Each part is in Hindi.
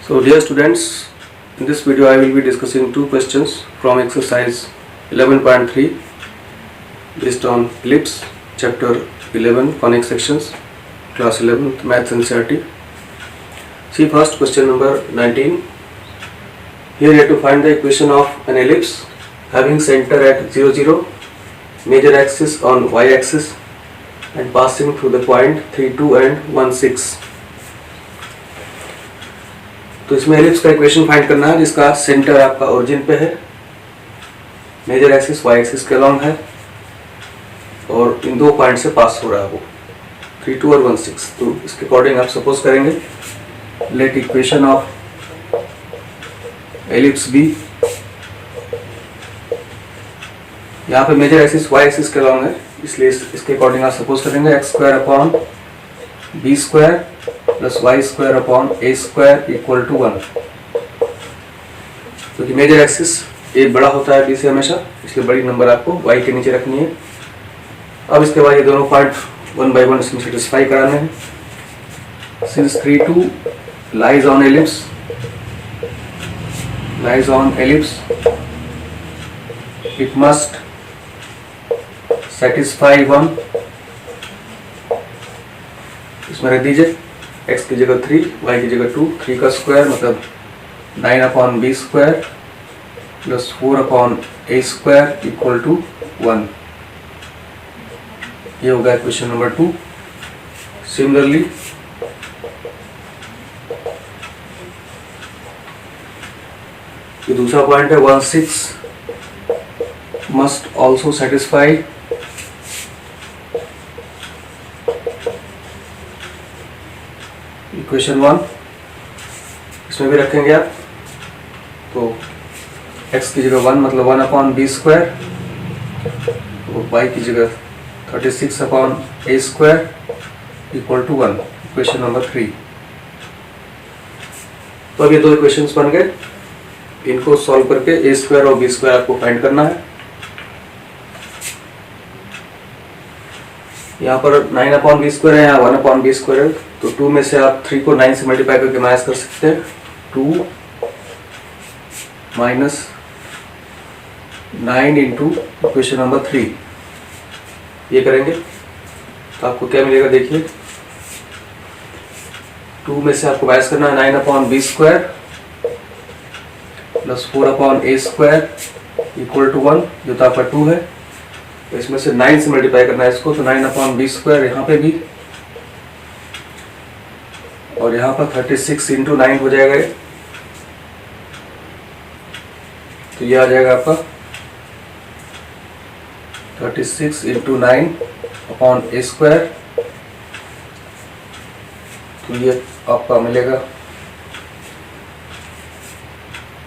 So dear students, in this video I will be discussing two questions from exercise 11.3 based on ellipse chapter 11 conic sections class 11 maths NCERT. See first question number 19. Here you have to find the equation of an ellipse having center at 0 0, major axis on y axis and passing through the point 3 2 and 1 6. तो इसमें एलिप्स का इक्वेशन फाइंड करना है जिसका सेंटर आपका ओरिजिन पे है, मेजर एक्सिस वाई एक्सिस के अलॉन्ग है और इन दो पॉइंट से पास हो रहा है वो 3 2 और 1 6. तो इसके अकॉर्डिंग आप सपोज करेंगे let equation of ellipse B. यहाँ पे मेजर एक्सिस वाई एक्सिस के अलॉन्ग है इसलिए इसके अकॉर्डिंग आप सपोज करेंगे X square upon B square plus Y square upon A square equal to 1. क्योंकि मेजर एक्सिस ए बड़ा होता है बी से हमेशा, इसलिए बड़ी नंबर आपको वाई के नीचे रखनी है. अब इसके बाद ये दोनों पॉइंट 1 बाई 1 इसमें सेटिस्फाई कराने हैं. Since 3 2 lies on ellipse it must satisfy 1. इसमें रख दीजिए x की जगह 3, y की जगह 2, 3 का स्क्वायर मतलब 9 upon B square plus 4 upon A square equal to 1. ये होगा क्वेश्चन नंबर 2. सिमिलरली ये दूसरा पॉइंट है 1 6 मस्ट ऑल्सो सेटिस्फाई इक्वेशन 1. इसमें भी रखेंगे आप तो x की जगह 1 मतलब 1 अपॉन बी स्क्वायर, तो y की जगह 36 upon A square equal to 1. Equation number 3. तो अब ये दो इक्वेशंस बन गए. इनको सॉल्व करके ए स्क्वायर और बी स्क्वायर आपको फाइंड करना है. यहाँ पर 9 अपॉन बी स्क्वायर है, यहाँ 1 अपॉन बी स्क्वायर है, तो 2 में से आप 3 को 9 से मल्टीप्लाई करके माइनस कर सकते हैं. 2 माइनस 9 इंटू इक्वेशन नंबर 3 ये करेंगे तो आपको क्या मिलेगा देखिए. 2 में से आपको माइनस करना है 9 upon B square plus 4 upon A square equal to 1 जो तो आपका 2 है. तो इसमें से 9 से मल्टीप्लाई करना है इसको, तो 9 अपॉन बी स्क्वायर यहाँ पे भी और यहाँ पर 36 इंटू 9 हो जाएगा ये. तो ये आ जाएगा आपका 36 इंटू 9 अपॉन ए स्क्वायर. तो ये आपका मिलेगा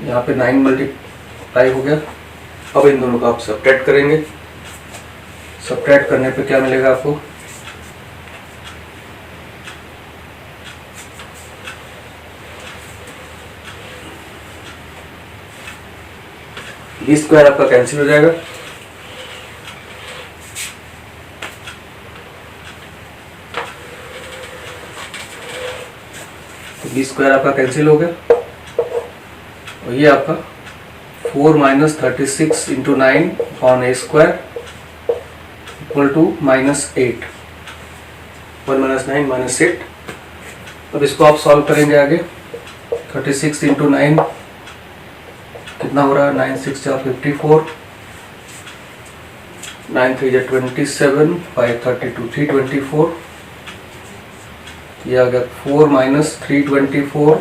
यहाँ पे 9 मल्टीप्लाई हो गया. अब इन दोनों को आप सब्ट्रैक्ट करेंगे. सब्ट्रैक्ट करने पे क्या मिलेगा आपको बी स्क्वायर आपका कैंसिल हो जाएगा. तो बी स्क्वायर आपका कैंसिल हो गया और ये आपका 4 minus 36 into 9 upon A square equal to -8. 1 minus 9 minus 8. अब इसको आप सॉल्व करेंगे आगे. 36 इंटू 9 कितना हो रहा है 9 6 जा 54, 9 3 जा 27, 5 32 324. ये आ गया 4 minus 324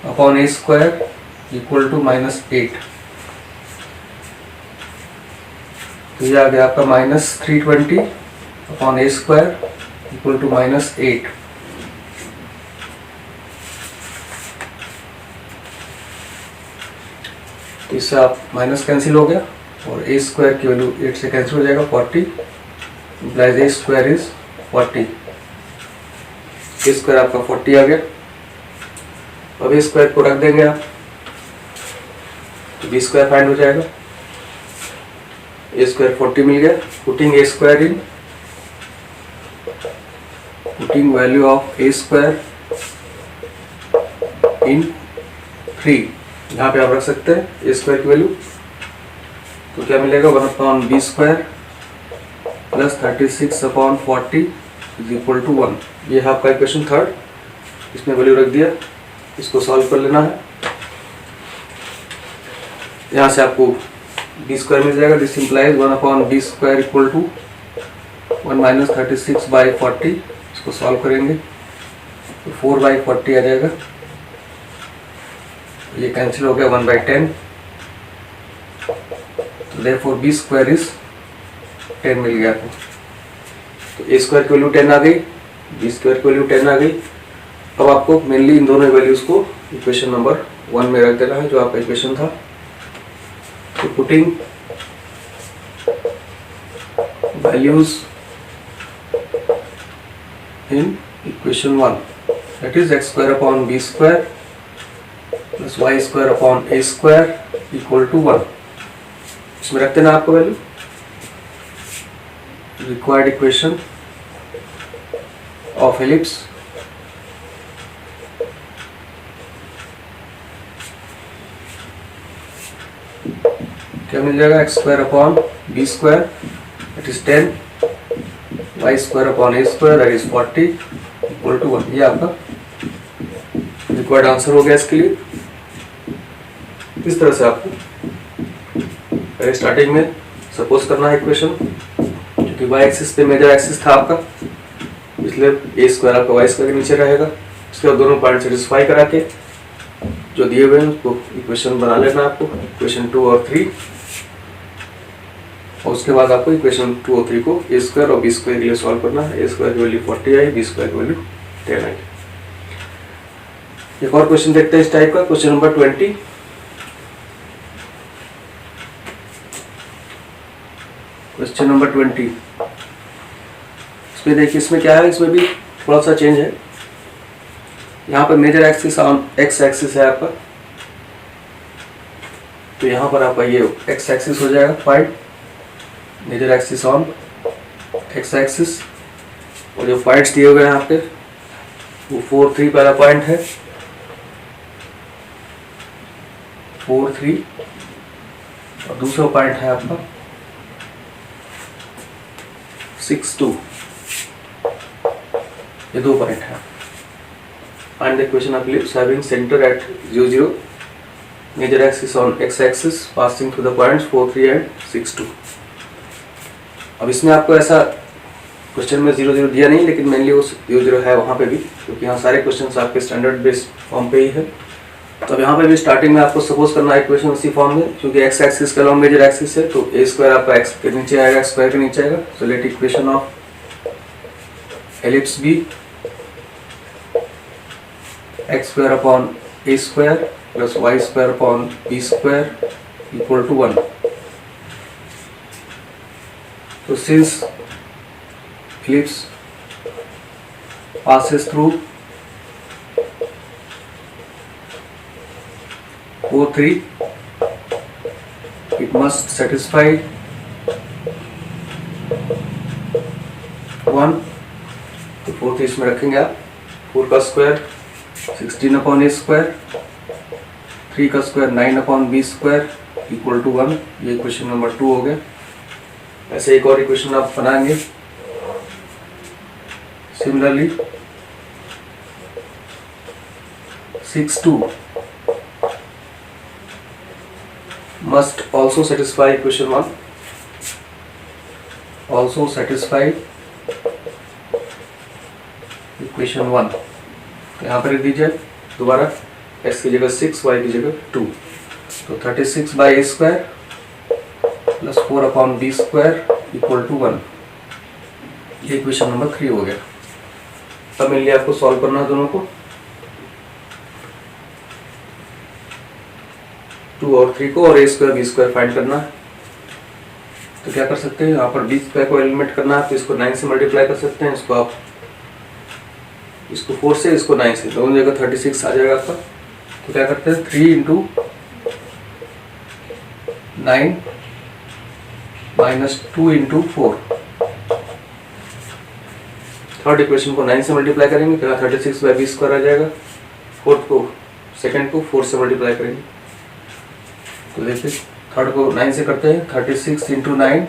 upon A square equal to -8. तो ये आ गया आपका -320 upon A square equal to -8. तो इससे आप माइनस कैंसिल हो गया और ए स्क्वायर की वैल्यू 8 से कैंसिल हो जाएगा. 40 implies A square is 40. A square आपका 40 आ गया. अब ए स्क्वायर को रख देंगे आप तो बी स्क्वायर फाइंड हो जाएगा. ए स्क्वायर 40 मिल गया. Putting a square in, putting value of a square in 3, यहाँ पे आप रख सकते हैं ए स्क्वायर की वैल्यू। तो क्या मिलेगा 1/b² plus 36/40 is equal to 1। ये है आपका इक्वेशन थर्ड, इसमें वैल्यू रख दिया, इसको सॉल्व कर लेना है। यहाँ से आपको b² मिल जाएगा, this implies 1/b² equal to 1 minus 36/40। इसको सॉल्व करेंगे तो 4/40 आ जाएगा, ये कैंसिल हो गया 1/10, तो देयरफॉर b² इज 10 मिल गया आपको। तो a² की वैल्यू 10 आ गई, b² की वैल्यू 10 आ गई। अब आपको मेनली इन दोनों वैल्यूज को इक्वेशन नंबर 1 में रख देना है, जो आपका इक्वेशन था। तो putting values in equation 1, that is x² plus y² equal to 1। इसमें रखते ना आपको value. Required equation of ellipse क्या मिल जाएगा, x²/b² that is 10, y² that is 40 equal to 1। ये आपका रिक्वायर्ड आंसर हो गया इसके लिए। इस तरह से आपको पहले स्टार्टिंग में सपोज करना है इक्वेशन, क्योंकि y एक्सिस पे मेजर एक्सिस था आपका, इसलिए a² आपका y² के नीचे रहेगा। इसके बाद दोनों पॉइंट सेटिस्फाई करा के जो दिए हुए हैं उसको इक्वेशन बना लेना आपको, इक्वेशन 2 और 3। और उसके बाद आपको इक्वेशन 2 और 3 को a² और b² के लिए सॉल्व करना है। a² की वैल्यू 40 आई, b² की वैल्यू 10 आई। एक और क्वेश्चन देखते हैं इस टाइप का, क्वेश्चन नंबर 20। क्वेश्चन नंबर 20, इसमें देखिए इसमें क्या है, इसमें भी थोड़ा सा चेंज है। यहाँ पर major axis on X axis है आपका, तो यहाँ पर आपका ये एक्स एक्सिस हो जाएगा, find major axis on X axis. और जो पॉइंट्स दिए हुए हैं आपके वो 4, 3 पहला पॉइंट है, 4, 3, और दूसरा पॉइंट है आपका 6, 2। ये दो पॉइंट है। Find the equation of ellipse having centre at 0, 0, major axis on X axis passing through the points 4, 3 and 6, 2। अब इसमें आपको ऐसा क्वेश्चन में 0, 0 दिया नहीं, लेकिन मेनली वो 0, 0 है वहाँ पे भी, क्योंकि यहाँ सारे क्वेश्चन आपके स्टैंडर्ड बेस्ड फॉर्म पे ही है। तो अब यहाँ पे भी स्टार्टिंग में आपको सपोज करना है इक्वेशन उसी फॉर्म में, क्योंकि एक्स एक्सिस का लॉन्ग मेजर एक्सिस है, तो a² आपका x के नीचे आएगा, x² के नीचे आएगा। So let equation of ellipse be x² plus y² equal to 1। So since ellipse passes through 4, 3, it must satisfy 1। तो 4, 3 इसमें रखेंगे आप, 4 का स्क्वायर 16/a², 3 का स्क्वायर 9/b² इक्वल टू 1। ये इक्वेशन नंबर 2 हो गया। ऐसे एक और इक्वेशन आप बनाएंगे similarly 6, 2 must also satisfy equation 1, also satisfy equation 1। तो यहाँ पर लिख दीजिए दोबारा, x की जगह 6, y की जगह 2, तो 36/a² plus 4/b² equal to 1। ये इक्वेशन नंबर 3 हो गया। अब मिल आपको सॉल्व करना है दोनों को, 2 और 3 को, और a² b² फाइंड करना है। तो क्या कर सकते हैं, यहाँ पर b² को एलिमिनेट करना है, तो इसको 9 से मल्टीप्लाई कर सकते हैं, इसको आप इसको 4 से, इसको 9 से, दोनों जगह 36 आ जाएगा आपका। तो क्या करते हैं, 3 × 9 - 2 × 4। थर्ड इक्वेशन को 9 से मल्टीप्लाई करेंगे, तो 36/b² आ जाएगा। फोर्थ को सेकेंड को 4 से मल्टीप्लाई करेंगे। तो देखिए थर्ड को 9 से करते हैं। 36 into 9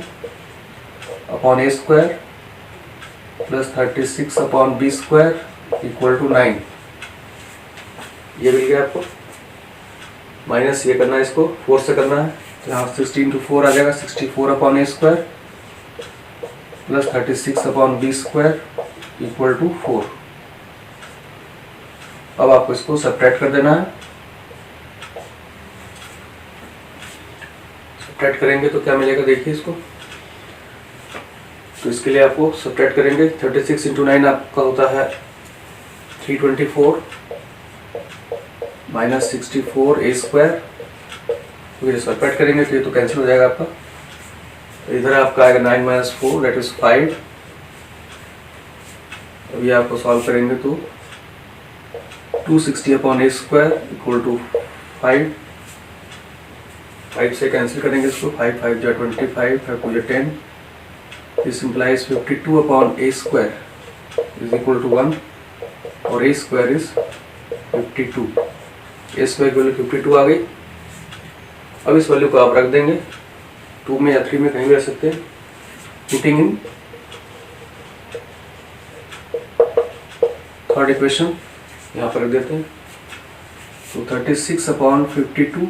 upon A square plus 36 upon B square equal to 9। ये मिल गया आपको। माइनस ये करना है, इसको 4 से करना है, तो यहाँ 60 इंटू 4 आ जाएगा। 64 upon A square plus 36 upon B square equal to 4। अब आपको इसको सब्ट्रैक्ट कर देना है। सब्ट्रैक्ट करेंगे तो क्या मिलेगा, देखिए इसको। तो इसके लिए आपको सब्ट्रैक्ट करेंगे। 36 इंटू 9 आपका होता है 324 माइनस 64 ए स्क्वायर। तो ये सब्ट्रैक्ट करेंगे तो ये तो कैंसिल हो जाएगा आपका। इधर आपका आएगा 9 माइनस 4 दैट इज 5। अभी आपको सॉल्व करेंगे तो 260 upon A square equal to 5। 5 से कैंसिल करेंगे इसको। 5 5 जा 25, 5 2 जा 10। This implies 52 upon A square is equal to 1 और A square is 52। A square की वैल्यू 52 आ गई। अब इस वैल्यू को आप रख देंगे 2 में या 3 में, कहीं भी रख सकते हैं। पुटिंग इन थर्ड इक्वेशन यहाँ पर रख देते हैं। तो 36 upon 52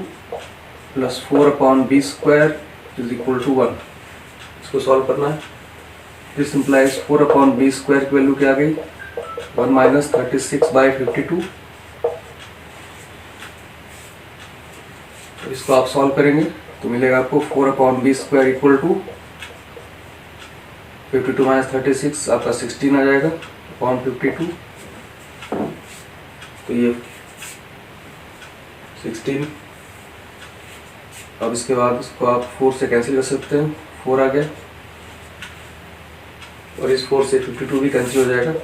plus 4 upon B square is equal to 1। इसको सॉल्व करना है। This implies 4 upon B square की वैल्यू क्या आ गई, 1 माइनस 36 बाई 52। तो इसको आप सॉल्व करेंगे तो मिलेगा आपको 4 upon B square equal to 52 minus 36 आपका 16 आ जाएगा अपॉन 52। तो ये 16। अब इसके बाद इसको आप 4 से कैंसिल कर सकते हैं। 4 आ गया और इस 4 से 52 भी कैंसिल हो जाएगा।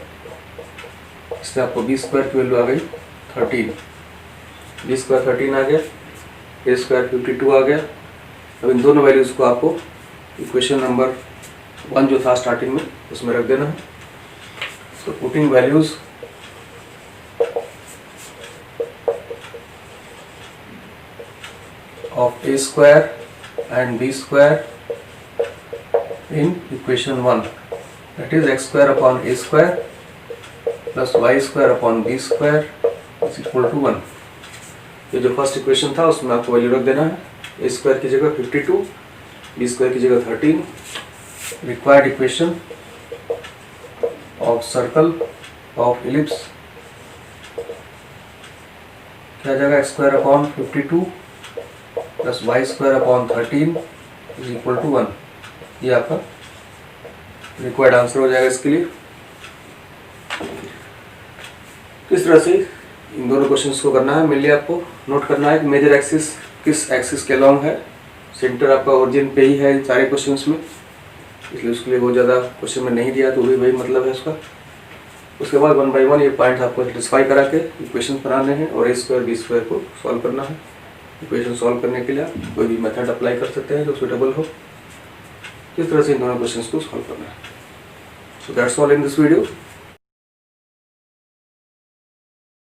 इससे आपको बी स्क्वायर की वैल्यू आ गई 13। बी स्क्वायर 13 आ गया, ए स्क्वायर 52 आ गया। अब इन दोनों वैल्यूज को आपको इक्वेशन नंबर 1 जो था स्टार्टिंग में उसमें रख देना है। तो putting values of a square and b square in equation 1, that is x square upon a square plus y square upon b square is equal to 1। ये जो फर्स्ट इक्वेशन था उसमें आपको वैल्यू रख देना है। a स्क्वायर की जगह 52, b स्क्वायर की जगह 13। Required equation of circle of ellipse क्या जाएगा, x square upon 52 plus Y square upon 13 is equal to 1। ये आपका रिक्वायर्ड आंसर हो जाएगा इसके लिए। किस तरह से इन दोनों क्वेश्चंस को करना है, मेनली आपको नोट करना है कि मेजर एक्सिस किस एक्सिस के लॉन्ग है। सेंटर आपका ओरिजिन पे ही है इन सारे क्वेश्चंस में, इसलिए उसके लिए बहुत ज़्यादा क्वेश्चन में नहीं दिया, तो वही मतलब है उसका। उसके बाद 1 बाई 1 ये पॉइंट्स आपको सेटिस्फाई करा के इक्वेशन बनाने हैं और ए स्क्वायर बी स्क्वायर को सॉल्व करना है। इक्वेशन सॉल्व करने के लिए आप कोई भी मेथड अप्लाई कर सकते हैं जो सुटेबल हो। किस तरह से इन दोनों क्वेश्चंस को सॉल्व करना है। So that's all in this video.